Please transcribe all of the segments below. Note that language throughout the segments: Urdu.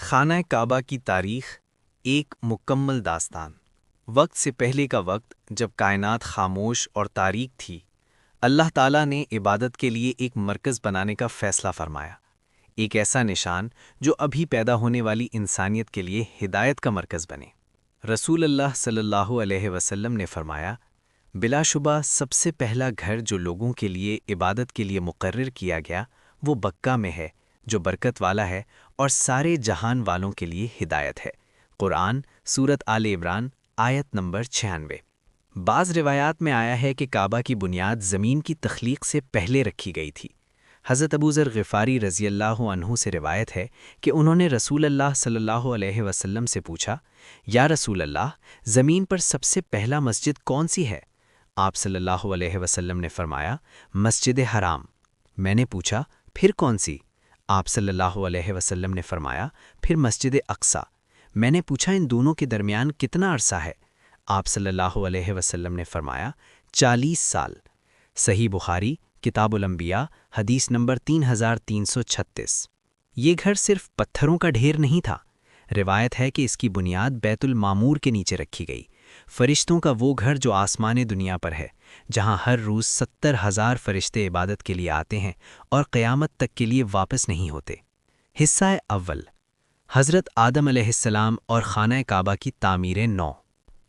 خانہ کعبہ کی تاریخ ایک مکمل داستان۔ وقت سے پہلے کا وقت جب کائنات خاموش اور تاریک تھی، اللہ تعالیٰ نے عبادت کے لیے ایک مرکز بنانے کا فیصلہ فرمایا، ایک ایسا نشان جو ابھی پیدا ہونے والی انسانیت کے لیے ہدایت کا مرکز بنے۔ رسول اللہ صلی اللہ علیہ وسلم نے فرمایا، بلا شبہ سب سے پہلا گھر جو لوگوں کے لیے عبادت کے لیے مقرر کیا گیا وہ مکہ میں ہے، جو برکت والا ہے اور سارے جہان والوں کے لیے ہدایت ہے۔ قرآن سورت آل عمران آیت نمبر 96۔ بعض روایات میں آیا ہے کہ کعبہ کی بنیاد زمین کی تخلیق سے پہلے رکھی گئی تھی۔ حضرت ابو ذر غفاری رضی اللہ عنہ سے روایت ہے کہ انہوں نے رسول اللہ صلی اللہ علیہ وسلم سے پوچھا، یا رسول اللہ، زمین پر سب سے پہلا مسجد کون سی ہے؟ آپ صلی اللہ علیہ وسلم نے فرمایا، مسجد حرام۔ میں نے پوچھا، پھر کون سی؟ آپ صلی اللہ علیہ وسلم نے فرمایا، پھر مسجد اقصیٰ۔ میں نے پوچھا، ان دونوں کے درمیان کتنا عرصہ ہے؟ آپ صلی اللہ علیہ وسلم نے فرمایا، 40 سال۔ صحیح بخاری کتاب الانبیاء حدیث نمبر 3336۔ یہ گھر صرف پتھروں کا ڈھیر نہیں تھا۔ روایت ہے کہ اس کی بنیاد بیت المعمور کے نیچے رکھی گئی، فرشتوں کا وہ گھر جو آسمان دنیا پر ہے، جہاں ہر روز 70,000 فرشتے عبادت کے لیے آتے ہیں اور قیامت تک کے لیے واپس نہیں ہوتے۔ حصہ اول، حضرت آدم علیہ السلام اور خانہ کعبہ کی تعمیر نو۔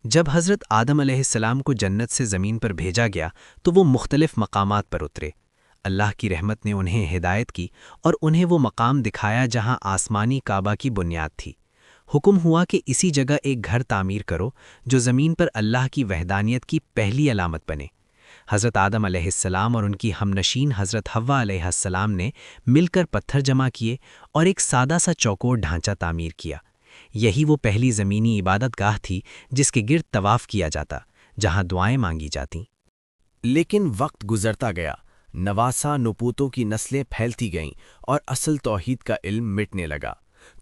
جب حضرت آدم علیہ السلام کو جنت سے زمین پر بھیجا گیا تو وہ مختلف مقامات پر اترے۔ اللہ کی رحمت نے انہیں ہدایت کی اور انہیں وہ مقام دکھایا جہاں آسمانی کعبہ کی بنیاد تھی۔ حکم ہوا کہ اسی جگہ ایک گھر تعمیر کرو جو زمین پر اللہ کی وحدانیت کی پہلی علامت بنے۔ حضرت آدم علیہ السلام اور ان کی ہمنشین حضرت حوا علیہ السلام نے مل کر پتھر جمع کیے اور ایک سادہ سا چوکور ڈھانچہ تعمیر کیا۔ یہی وہ پہلی زمینی عبادت گاہ تھی جس کے گرد طواف کیا جاتا، جہاں دعائیں مانگی جاتیں۔ لیکن وقت گزرتا گیا، نواسا نپوتوں کی نسلیں پھیلتی گئیں اور اصل توحید کا علم مٹنے لگا۔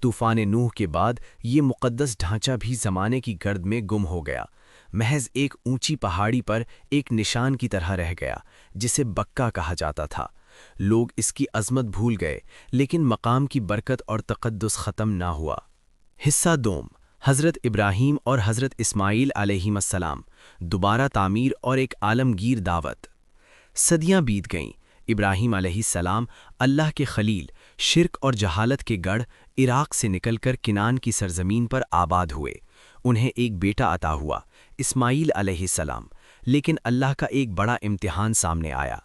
طوفان نوح کے بعد یہ مقدس ڈھانچہ بھی زمانے کی گرد میں گم ہو گیا، محض ایک اونچی پہاڑی پر ایک نشان کی طرح رہ گیا جسے بکہ کہا جاتا تھا۔ لوگ اس کی عظمت بھول گئے، لیکن مقام کی برکت اور تقدس ختم نہ ہوا۔ حصہ دوم، حضرت ابراہیم اور حضرت اسماعیل علیہم السلام، دوبارہ تعمیر اور ایک عالمگیر دعوت۔ صدیاں بیت گئیں۔ ابراہیم علیہ السلام، اللہ کے خلیل، شرک اور جہالت کے گڑھ عراق سے نکل کر کنعان کی سرزمین پر آباد ہوئے۔ انہیں ایک بیٹا عطا ہوا، اسماعیل علیہ السلام، لیکن اللہ کا ایک بڑا امتحان سامنے آیا۔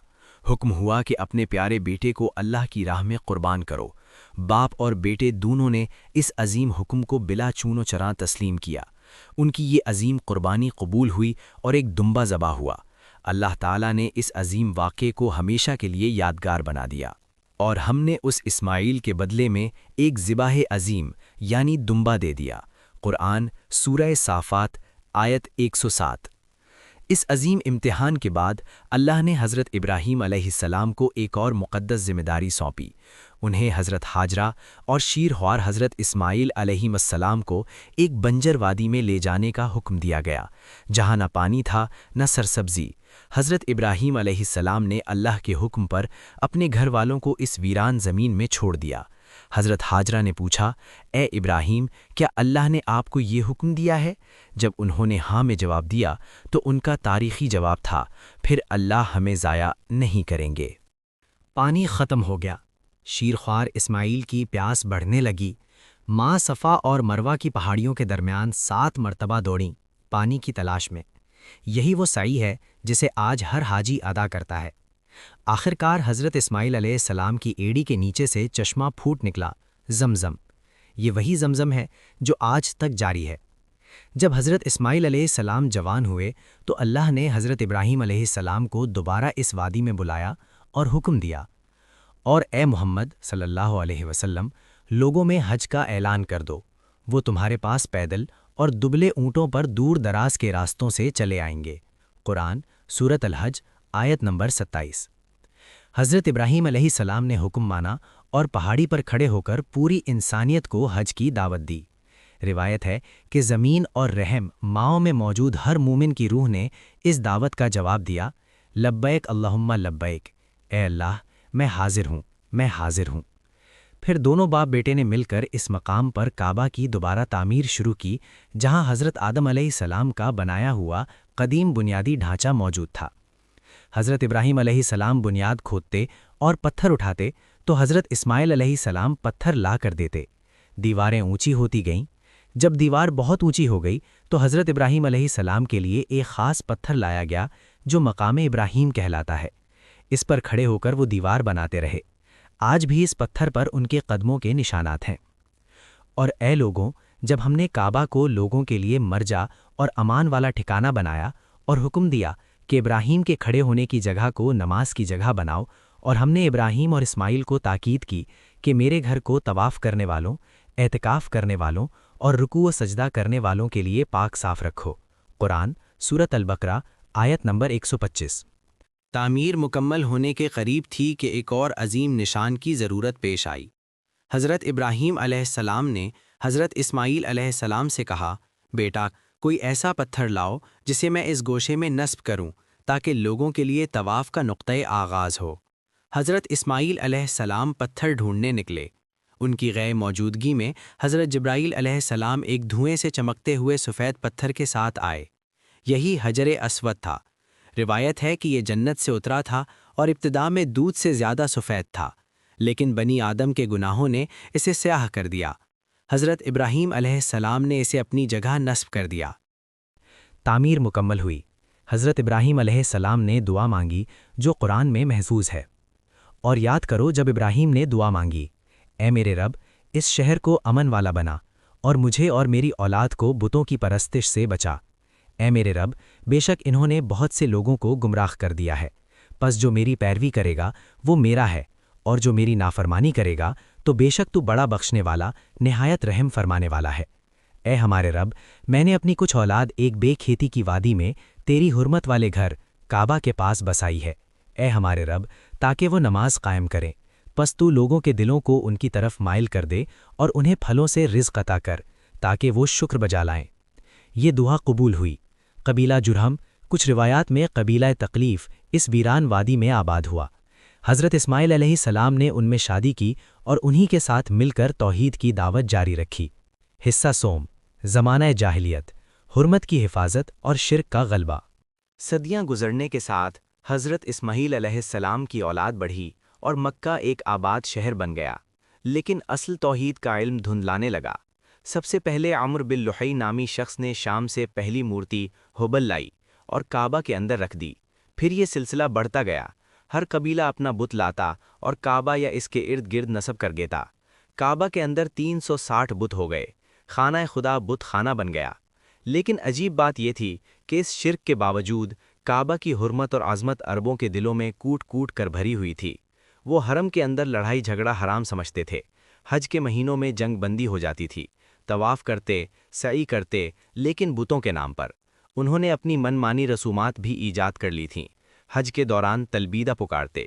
حکم ہوا کہ اپنے پیارے بیٹے کو اللہ کی راہ میں قربان کرو۔ باپ اور بیٹے دونوں نے اس عظیم حکم کو بلا چون و چراں تسلیم کیا۔ ان کی یہ عظیم قربانی قبول ہوئی اور ایک دمبا ذبح ہوا۔ اللہ تعالیٰ نے اس عظیم واقعے کو ہمیشہ کے لیے یادگار بنا دیا، اور ہم نے اس اسماعیل کے بدلے میں ایک ذبح عظیم یعنی دمبا دے دیا۔ قرآن سورہ صافات آیت 107۔ اس عظیم امتحان کے بعد اللہ نے حضرت ابراہیم علیہ السلام کو ایک اور مقدس ذمہ داری سونپی۔ انہیں حضرت ہاجرہ اور شیر خوار حضرت اسماعیل علیہ السلام کو ایک بنجر وادی میں لے جانے کا حکم دیا گیا، جہاں نہ پانی تھا نہ سرسبزی۔ حضرت ابراہیم علیہ السلام نے اللہ کے حکم پر اپنے گھر والوں کو اس ویران زمین میں چھوڑ دیا۔ حضرت ہاجرہ نے پوچھا، اے ابراہیم، کیا اللہ نے آپ کو یہ حکم دیا ہے؟ جب انہوں نے ہاں میں جواب دیا تو ان کا تاریخی جواب تھا، پھر اللہ ہمیں ضائع نہیں کریں گے۔ پانی ختم ہو گیا، شیر خوار اسماعیل کی پیاس بڑھنے لگی۔ ماں صفا اور مروہ کی پہاڑیوں کے درمیان 7 مرتبہ دوڑیں پانی کی تلاش میں۔ یہی وہ سعی ہے جسے آج ہر حاجی ادا کرتا ہے۔ آخرکار حضرت اسماعیل علیہ السلام کی ایڑی کے نیچے سے چشمہ پھوٹ نکلا، زمزم۔ یہ وہی زمزم ہے جو آج تک جاری ہے۔ جب حضرت اسماعیل علیہ السلام جوان ہوئے تو اللہ نے حضرت ابراہیم علیہ السلام کو دوبارہ اس وادی میں بلایا اور حکم دیا، اور اے محمد صلی اللہ علیہ وسلم، لوگوں میں حج کا اعلان کر دو، وہ تمہارے پاس پیدل اور دبلے اونٹوں پر دور دراز کے راستوں سے چلے آئیں گے۔ قرآن سورۃ الحج آیت نمبر 27۔ حضرت ابراہیم علیہ السلام نے حکم مانا اور پہاڑی پر کھڑے ہو کر پوری انسانیت کو حج کی دعوت دی۔ روایت ہے کہ زمین اور رحم ماؤں میں موجود ہر مومن کی روح نے اس دعوت کا جواب دیا، لبیک اللہم لبیک، اے اللہ، میں حاضر ہوں، میں حاضر ہوں۔ پھر دونوں باپ بیٹے نے مل کر اس مقام پر کعبہ کی دوبارہ تعمیر شروع کی جہاں حضرت آدم علیہ السلام کا بنایا ہوا قدیم بنیادی ڈھانچہ موجود تھا۔ حضرت ابراہیم علیہ السلام بنیاد کھودتے اور پتھر اٹھاتے تو حضرت اسماعیل علیہ السلام پتھر لا کر دیتے۔ دیواریں اونچی ہوتی گئیں۔ جب دیوار بہت اونچی ہو گئی تو حضرت ابراہیم علیہ السلام کے لیے ایک خاص پتھر لایا گیا جو مقام ابراہیم کہلاتا ہے۔ اس پر کھڑے ہو کر وہ دیوار بناتے رہے۔ آج بھی اس پتھر پر ان کے قدموں کے نشانات ہیں۔ اور اے لوگوں، جب ہم نے کعبہ کو لوگوں کے لیے مرجع اور امان والا ٹھکانہ بنایا اور حکم دیا کہ ابراہیم کے کھڑے ہونے کی جگہ کو نماز کی جگہ بناؤ، اور ہم نے ابراہیم اور اسماعیل کو تاکید کی کہ میرے گھر کو طواف کرنے والوں، اعتکاف کرنے والوں اور رکوع و سجدہ کرنے والوں کے لیے پاک صاف رکھو۔ قرآن سورۃ البقرہ آیت نمبر 125۔ تعمیر مکمل ہونے کے قریب تھی کہ ایک اور عظیم نشان کی ضرورت پیش آئی۔ حضرت ابراہیم علیہ السلام نے حضرت اسماعیل علیہ السلام سے کہا، بیٹا کوئی ایسا پتھر لاؤ جسے میں اس گوشے میں نصب کروں تاکہ لوگوں کے لیے طواف کا نقطۂ آغاز ہو۔ حضرت اسماعیل علیہ السلام پتھر ڈھونڈنے نکلے۔ ان کی غیر موجودگی میں حضرت جبرائیل علیہ السلام ایک دھوئیں سے چمکتے ہوئے سفید پتھر کے ساتھ آئے۔ یہی حجر اسود تھا۔ روایت ہے کہ یہ جنت سے اترا تھا اور ابتدا میں دودھ سے زیادہ سفید تھا، لیکن بنی آدم کے گناہوں نے اسے سیاہ کر دیا۔ حضرت ابراہیم علیہ السلام نے اسے اپنی جگہ نصب کر دیا۔ تعمیر مکمل ہوئی۔ حضرت ابراہیم علیہ السلام نے دعا مانگی جو قرآن میں محفوظ ہے۔ اور یاد کرو جب ابراہیم نے دعا مانگی، اے میرے رب، اس شہر کو امن والا بنا اور مجھے اور میری اولاد کو بتوں کی پرستش سے بچا۔ اے میرے رب، بے شک انہوں نے بہت سے لوگوں کو گمراہ کر دیا ہے، پس جو میری پیروی کرے گا وہ میرا ہے، اور جو میری نافرمانی کرے گا تو بے شک تو بڑا بخشنے والا، نہایت رحم فرمانے والا ہے۔ اے ہمارے رب، میں نے اپنی کچھ اولاد ایک بے کھیتی کی وادی میں تیری حرمت والے گھر کعبہ کے پاس بسائی ہے، اے ہمارے رب، تاکہ وہ نماز قائم کریں، پس تو لوگوں کے دلوں کو ان کی طرف مائل کر دے اور انہیں پھلوں سے رزق عطا کر تاکہ وہ شکر بجا لائیں۔ یہ دعا قبول ہوئی۔ قبیلہ جرہم، کچھ روایات میں قبیلہ تقلیف، اس ویران وادی میں آباد ہوا۔ حضرت اسماعیل علیہ السلام نے ان میں شادی کی اور انہی کے ساتھ مل کر توحید کی دعوت جاری رکھی۔ حصہ سوم، زمانہ جاہلیت، حرمت کی حفاظت اور شرک کا غلبہ۔ صدیاں گزرنے کے ساتھ حضرت اسماعیل علیہ السلام کی اولاد بڑھی اور مکہ ایک آباد شہر بن گیا، لیکن اصل توحید کا علم دھندلانے لگا۔ سب سے پہلے عمرو بن لحی نامی شخص نے شام سے پہلی مورتی ہبل لائی اور کعبہ کے اندر رکھ دی۔ پھر یہ سلسلہ بڑھتا گیا۔ ہر قبیلہ اپنا بت لاتا اور کعبہ یا اس کے ارد گرد نصب کر دیتا۔ کعبہ کے اندر 360 بت ہو گئے۔ خانہ خدا بت خانہ بن گیا۔ لیکن عجیب بات یہ تھی کہ اس شرک کے باوجود کعبہ کی حرمت اور عظمت عربوں کے دلوں میں کوٹ کوٹ کر بھری ہوئی تھی۔ وہ حرم کے اندر لڑائی جھگڑا حرام سمجھتے تھے۔ حج کے مہینوں میں جنگ بندی ہو جاتی تھی۔ طواف کرتے، سعی کرتے، لیکن بتوں کے نام پر۔ انہوں نے اپنی من مانی رسومات بھی ایجاد کر لی تھیں۔ حج کے دوران تلبیدہ پکارتے،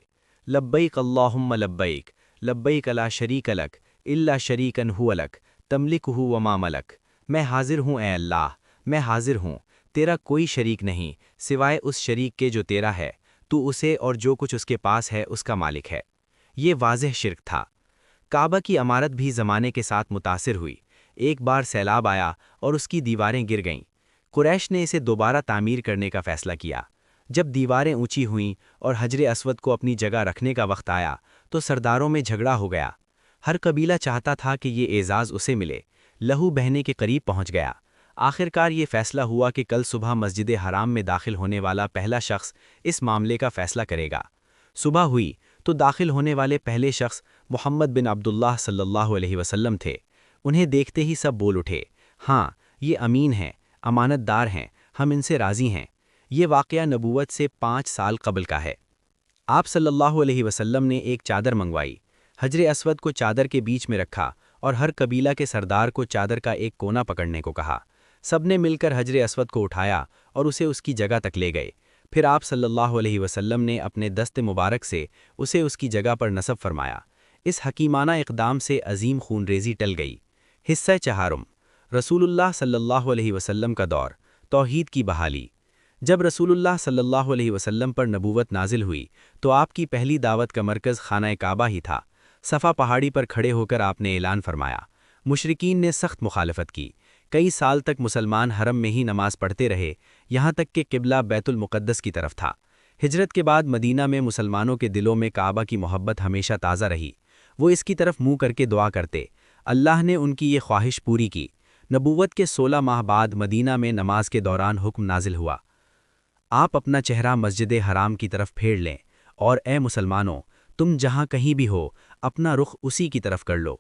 لبیک اللہم لبیک، لبیک لا شریک لک الا شریکا هو لک تملکہ وما ملک۔ میں حاضر ہوں اے اللہ، میں حاضر ہوں، تیرا کوئی شریک نہیں سوائے اس شریک کے جو تیرا ہے، تو اسے اور جو کچھ اس کے پاس ہے اس کا مالک ہے۔ یہ واضح شرک تھا۔ کعبہ کی عمارت بھی زمانے کے ساتھ متاثر ہوئی۔ ایک بار سیلاب آیا اور اس کی دیواریں گر گئیں۔ قریش نے اسے دوبارہ تعمیر کرنے کا فیصلہ کیا۔ جب دیواریں اونچی ہوئیں اور حجر اسود کو اپنی جگہ رکھنے کا وقت آیا تو سرداروں میں جھگڑا ہو گیا۔ ہر قبیلہ چاہتا تھا کہ یہ اعزاز اسے ملے۔ لہو بہنے کے قریب پہنچ گیا۔ آخرکار یہ فیصلہ ہوا کہ کل صبح مسجد حرام میں داخل ہونے والا پہلا شخص اس معاملے کا فیصلہ کرے گا۔ صبح ہوئی تو داخل ہونے والے پہلے شخص محمد بن عبداللہ صلی اللہ علیہ وسلم تھے۔ انہیں دیکھتے ہی سب بول اٹھے، ہاں یہ امین ہیں، امانت دار ہیں، ہم ان سے راضی ہیں۔ یہ واقعہ نبوت سے 5 سال قبل کا ہے۔ آپ صلی اللہ علیہ وسلم نے ایک چادر منگوائی، حجر اسود کو چادر کے بیچ میں رکھا اور ہر قبیلہ کے سردار کو چادر کا ایک کونا پکڑنے کو کہا۔ سب نے مل کر حجر اسود کو اٹھایا اور اسے اس کی جگہ تک لے گئے۔ پھر آپ صلی اللہ علیہ وسلم نے اپنے دست مبارک سے اسے اس کی جگہ پر نصب فرمایا۔ اس حکیمانہ اقدام سے عظیم خونریزی ٹل گئی۔ حصہ چہارم، رسول اللہ صلی اللہ علیہ وسلم کا دور، توحید کی بحالی۔ جب رسول اللہ صلی اللہ علیہ وسلم پر نبوت نازل ہوئی تو آپ کی پہلی دعوت کا مرکز خانہ کعبہ ہی تھا۔ صفا پہاڑی پر کھڑے ہو کر آپ نے اعلان فرمایا۔ مشرکین نے سخت مخالفت کی۔ کئی سال تک مسلمان حرم میں ہی نماز پڑھتے رہے، یہاں تک کہ قبلہ بیت المقدس کی طرف تھا۔ ہجرت کے بعد مدینہ میں مسلمانوں کے دلوں میں کعبہ کی محبت ہمیشہ تازہ رہی۔ وہ اس کی طرف منہ کر کے دعا کرتے۔ اللہ نے ان کی یہ خواہش پوری کی۔ نبوت کے 16 ماہ بعد مدینہ میں نماز کے دوران حکم نازل ہوا، آپ اپنا چہرہ مسجد حرام کی طرف پھیر لیں، اور اے مسلمانوں، تم جہاں کہیں بھی ہو اپنا رخ اسی کی طرف کر لو۔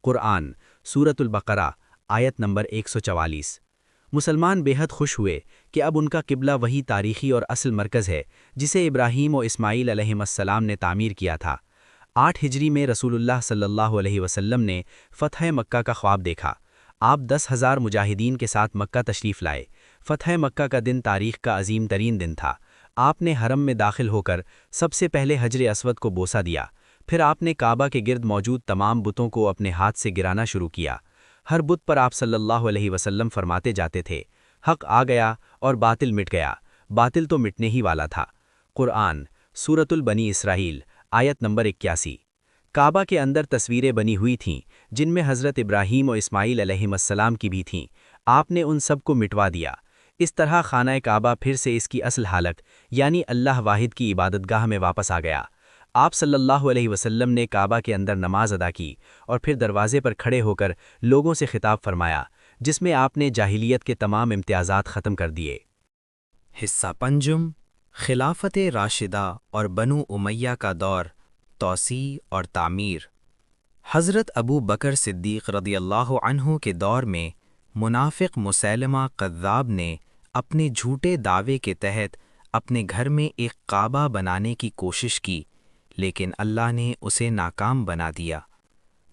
قرآن سورۃ البقرہ آیت نمبر 144۔ مسلمان بے حد خوش ہوئے کہ اب ان کا قبلہ وہی تاریخی اور اصل مرکز ہے جسے ابراہیم و اسماعیل علیہم السلام نے تعمیر کیا تھا۔ 8 ہجری میں رسول اللہ صلی اللہ علیہ وسلم نے فتح مکہ کا خواب دیکھا۔ آپ 10,000 مجاہدین کے ساتھ مکہ تشریف لائے۔ فتح مکہ کا دن تاریخ کا عظیم ترین دن تھا۔ آپ نے حرم میں داخل ہو کر سب سے پہلے حجر اسود کو بوسہ دیا، پھر آپ نے کعبہ کے گرد موجود تمام بتوں کو اپنے ہاتھ سے گرانا شروع کیا۔ ہر بت پر آپ صلی اللہ علیہ وسلم فرماتے جاتے تھے، حق آ گیا اور باطل مٹ گیا، باطل تو مٹنے ہی والا تھا۔ قرآن سورۃ البنی اسرائیل آیت نمبر 81۔ کعبہ کے اندر تصویریں بنی ہوئی تھیں جن میں حضرت ابراہیم و اسماعیل علیہم السلام کی بھی تھیں، آپ نے ان سب کو مٹوا دیا۔ اس طرح خانہ کعبہ پھر سے اس کی اصل حالت یعنی اللہ واحد کی عبادت گاہ میں واپس آ گیا۔ آپ صلی اللہ علیہ وسلم نے کعبہ کے اندر نماز ادا کی اور پھر دروازے پر کھڑے ہو کر لوگوں سے خطاب فرمایا، جس میں آپ نے جاہلیت کے تمام امتیازات ختم کر دیے۔ حصہ پنجم، خلافت راشدہ اور بنو امیہ کا دور، توسیع اور تعمیر۔ حضرت ابو بکر صدیق رضی اللہ عنہ کے دور میں منافق مسیلمہ کذاب نے اپنے جھوٹے دعوے کے تحت اپنے گھر میں ایک کعبہ بنانے کی کوشش کی، لیکن اللہ نے اسے ناکام بنا دیا۔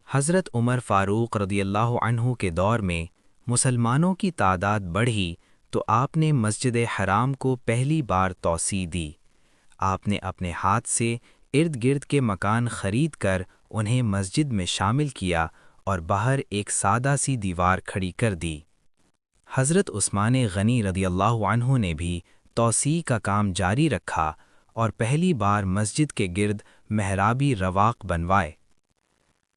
حضرت عمر فاروق رضی اللہ عنہ کے دور میں مسلمانوں کی تعداد بڑھی تو آپ نے مسجد حرام کو پہلی بار توسیع دی۔ آپ نے اپنے ہاتھ سے ارد گرد کے مکان خرید کر انہیں مسجد میں شامل کیا اور باہر ایک سادہ سی دیوار کھڑی کر دی۔ حضرت عثمان غنی رضی اللہ عنہ نے بھی توسیع کا کام جاری رکھا اور پہلی بار مسجد کے گرد محرابی رواق بنوائے۔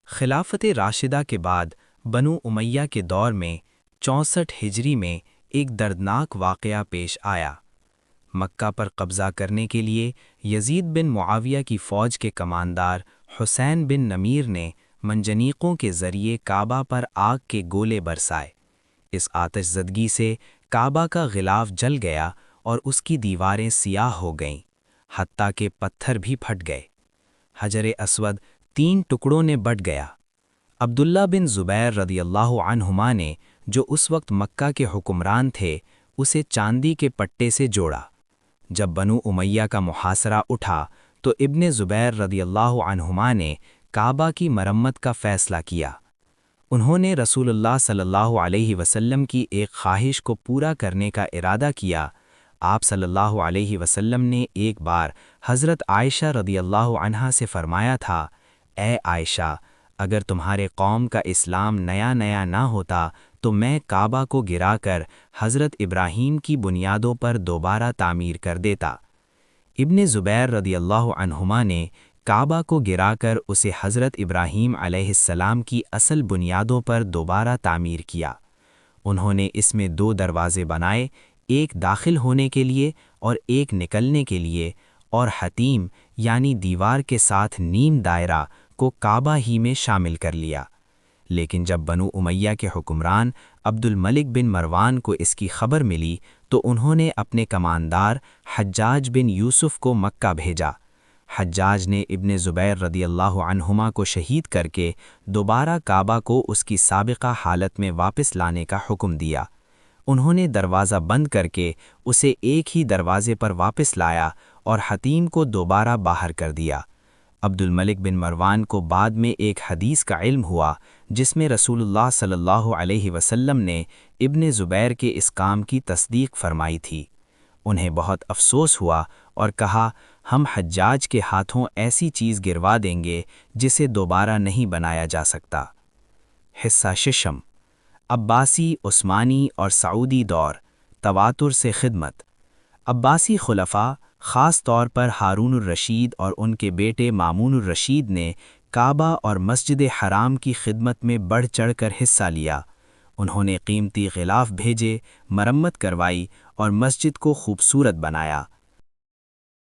خلافت راشدہ کے بعد بنو امیہ کے دور میں 64 ہجری میں ایک دردناک واقعہ پیش آیا۔ مکہ پر قبضہ کرنے کے لیے یزید بن معاویہ کی فوج کے کماندار حسین بن نمیر نے منجنیقوں کے ذریعے کعبہ پر آگ کے گولے برسائے۔ اس آتش زدگی سے کعبہ کا غلاف جل گیا اور اس کی دیواریں سیاہ ہو گئیں، حتیٰ کہ پتھر بھی پھٹ گئے۔ حجر اسود 3 ٹکڑوں نے بٹ گیا۔ عبداللہ بن زبیر رضی اللہ عنہما نے، جو اس وقت مکہ کے حکمران تھے، اسے چاندی کے پٹے سے جوڑا۔ جب بنو امیہ کا محاصرہ اٹھا تو ابن زبیر رضی اللہ عنہما نے کعبہ کی مرمت کا فیصلہ کیا۔ انہوں نے رسول اللہ صلی اللہ علیہ وسلم کی ایک خواہش کو پورا کرنے کا ارادہ کیا۔ آپ صلی اللہ علیہ وسلم نے ایک بار حضرت عائشہ رضی اللہ عنہا سے فرمایا تھا، اے عائشہ، اگر تمہارے قوم کا اسلام نیا نہ ہوتا تو میں کعبہ کو گرا کر حضرت ابراہیم کی بنیادوں پر دوبارہ تعمیر کر دیتا۔ ابن زبیر رضی اللہ عنہما نے کعبہ کو گرا کر اسے حضرت ابراہیم علیہ السلام کی اصل بنیادوں پر دوبارہ تعمیر کیا۔ انہوں نے اس میں 2 دروازے بنائے، ایک داخل ہونے کے لیے اور ایک نکلنے کے لیے، اور حتیم یعنی دیوار کے ساتھ نیم دائرہ کو کعبہ ہی میں شامل کر لیا۔ لیکن جب بنو امیہ کے حکمران عبد الملک بن مروان کو اس کی خبر ملی تو انہوں نے اپنے کماندار حجاج بن یوسف کو مکہ بھیجا۔ حجاج نے ابن زبیر رضی اللہ عنہما کو شہید کر کے دوبارہ کعبہ کو اس کی سابقہ حالت میں واپس لانے کا حکم دیا۔ انہوں نے دروازہ بند کر کے اسے ایک ہی دروازے پر واپس لایا اور حتیم کو دوبارہ باہر کر دیا۔ عبد الملک بن مروان کو بعد میں ایک حدیث کا علم ہوا جس میں رسول اللہ صلی اللہ علیہ وسلم نے ابن زبیر کے اس کام کی تصدیق فرمائی تھی۔ انہیں بہت افسوس ہوا اور کہا، ہم حجاج کے ہاتھوں ایسی چیز گروا دیں گے جسے دوبارہ نہیں بنایا جا سکتا۔ حصہ ششم، عباسی، عثمانی اور سعودی دور، تواتر سے خدمت۔ عباسی خلفاء، خاص طور پر ہارون الرشید اور ان کے بیٹے مامون الرشید نے کعبہ اور مسجد حرام کی خدمت میں بڑھ چڑھ کر حصہ لیا۔ انہوں نے قیمتی غلاف بھیجے، مرمت کروائی اور مسجد کو خوبصورت بنایا۔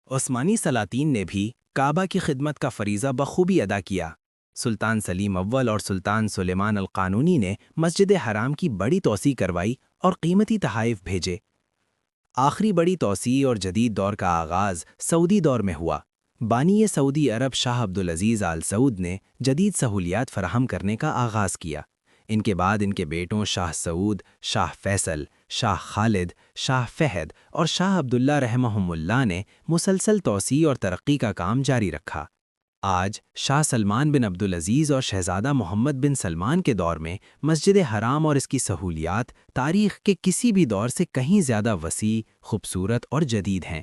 عثمانی سلاطین نے بھی کعبہ کی خدمت کا فریضہ بخوبی ادا کیا۔ سلطان سلیم اول اور سلطان سلیمان القانونی نے مسجد حرام کی بڑی توسیع کروائی اور قیمتی تحائف بھیجے۔ آخری بڑی توسیع اور جدید دور کا آغاز سعودی دور میں ہوا۔ بانی سعودی عرب شاہ عبدالعزیز آل سعود نے جدید سہولیات فراہم کرنے کا آغاز کیا۔ ان کے بعد ان کے بیٹوں شاہ سعود، شاہ فیصل، شاہ خالد، شاہ فہد اور شاہ عبداللہ رحمہم اللہ نے مسلسل توسیع اور ترقی کا کام جاری رکھا۔ آج شاہ سلمان بن عبدالعزیز اور شہزادہ محمد بن سلمان کے دور میں مسجد حرام اور اس کی سہولیات تاریخ کے کسی بھی دور سے کہیں زیادہ وسیع، خوبصورت اور جدید ہیں۔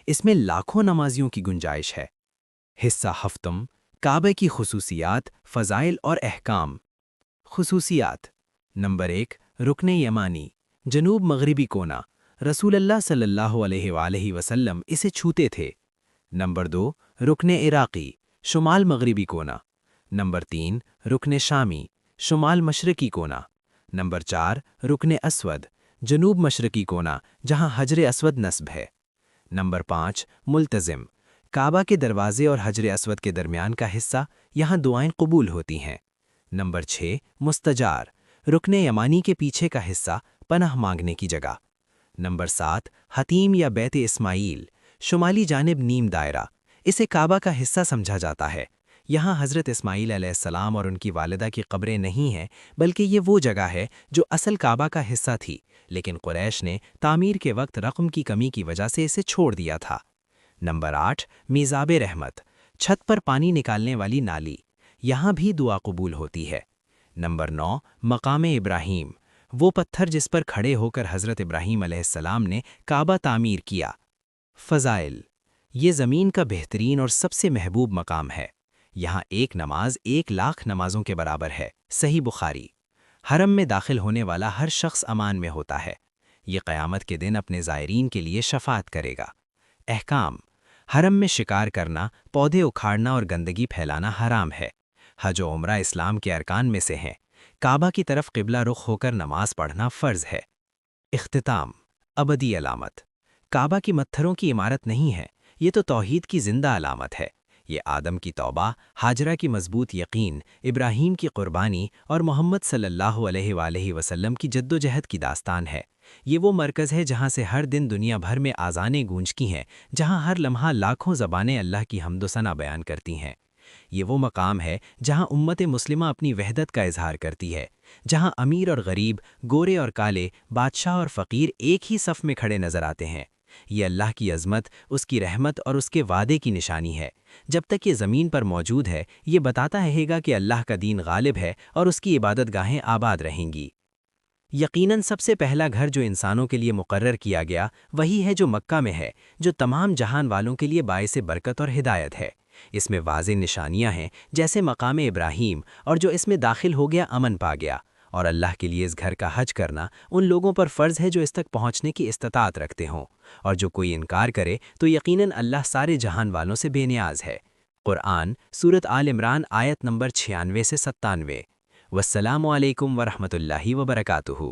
اس میں لاکھوں نمازیوں کی گنجائش ہے۔ حصہ ہفتم، کعبہ کی خصوصیات، فضائل اور احکام۔ خصوصیات: نمبر 1، رکن یمانی، جنوب مغربی کونا، رسول اللہ صلی اللہ علیہ وآلہ وسلم اسے چھوتے تھے۔ نمبر 2، رکن عراقی، شمال مغربی کونا۔ نمبر 3، رکن شامی، شمال مشرقی کونا۔ نمبر 4، رکن اسود، جنوب مشرقی کونا جہاں حجر اسود نصب ہے۔ نمبر 5، ملتزم، کعبہ کے دروازے اور حجر اسود کے درمیان کا حصہ، یہاں دعائیں قبول ہوتی ہیں۔ نمبر 6، مستجار، رکن یمانی کے پیچھے کا حصہ، پناہ مانگنے کی جگہ۔ نمبر 7، حتیم یا بیت اسماعیل، شمالی جانب نیم دائرہ، اسے کعبہ کا حصہ سمجھا جاتا ہے۔ یہاں حضرت اسماعیل علیہ السلام اور ان کی والدہ کی قبریں نہیں ہیں، بلکہ یہ وہ جگہ ہے جو اصل کعبہ کا حصہ تھی، لیکن قریش نے تعمیر کے وقت رقم کی کمی کی وجہ سے اسے چھوڑ دیا تھا۔ نمبر 8، میزاب رحمت، چھت پر پانی نکالنے والی نالی، یہاں بھی دعا قبول ہوتی ہے۔ نمبر 9، مقام ابراہیم، وہ پتھر جس پر کھڑے ہو کر حضرت ابراہیم علیہ السلام نے کعبہ تعمیر کیا۔ فضائل: یہ زمین کا بہترین اور سب سے محبوب مقام ہے۔ یہاں ایک نماز 1,00,000 نمازوں کے برابر ہے۔ صحیح بخاری۔ حرم میں داخل ہونے والا ہر شخص امان میں ہوتا ہے۔ یہ قیامت کے دن اپنے زائرین کے لیے شفاعت کرے گا۔ احکام: حرم میں شکار کرنا، پودے اکھاڑنا اور گندگی پھیلانا حرام ہے۔ حج و عمرہ اسلام کے ارکان میں سے ہیں۔ کعبہ کی طرف قبلہ رخ ہو کر نماز پڑھنا فرض ہے۔ اختتام: ابدی علامت، کعبہ کی پتھروں کی عمارت نہیں ہے، یہ تو توحید کی زندہ علامت ہے۔ یہ آدم کی توبہ، ہاجرہ کی مضبوط یقین، ابراہیم کی قربانی اور محمد صلی اللہ علیہ وآلہ وسلم کی جدوجہد کی داستان ہے۔ یہ وہ مرکز ہے جہاں سے ہر دن دنیا بھر میں آذانیں گونجتی ہیں، جہاں ہر لمحہ لاکھوں زبانیں اللہ کی حمد و ثنا بیان کرتی ہیں۔ یہ وہ مقام ہے جہاں امت مسلمہ اپنی وحدت کا اظہار کرتی ہے، جہاں امیر اور غریب، گورے اور کالے، بادشاہ اور فقیر ایک ہی صف میں کھڑے نظر آتے ہیں۔ یہ اللہ کی عظمت، اس کی رحمت اور اس کے وعدے کی نشانی ہے۔ جب تک یہ زمین پر موجود ہے، یہ بتاتا رہے گا کہ اللہ کا دین غالب ہے اور اس کی عبادت گاہیں آباد رہیں گی۔ یقیناً سب سے پہلا گھر جو انسانوں کے لیے مقرر کیا گیا وہی ہے جو مکہ میں ہے، جو تمام جہان والوں کے لیے باعث برکت اور ہدایت ہے۔ اس میں واضح نشانیاں ہیں جیسے مقام ابراہیم، اور جو اس میں داخل ہو گیا امن پا گیا، اور اللہ کے لیے اس گھر کا حج کرنا ان لوگوں پر فرض ہے جو اس تک پہنچنے کی استطاعت رکھتے ہوں، اور جو کوئی انکار کرے تو یقیناً اللہ سارے جہان والوں سے بے نیاز ہے۔ قرآن سورۃ آل عمران آیت نمبر 96 سے 97۔ والسلام علیکم ورحمۃ اللہ وبرکاتہ۔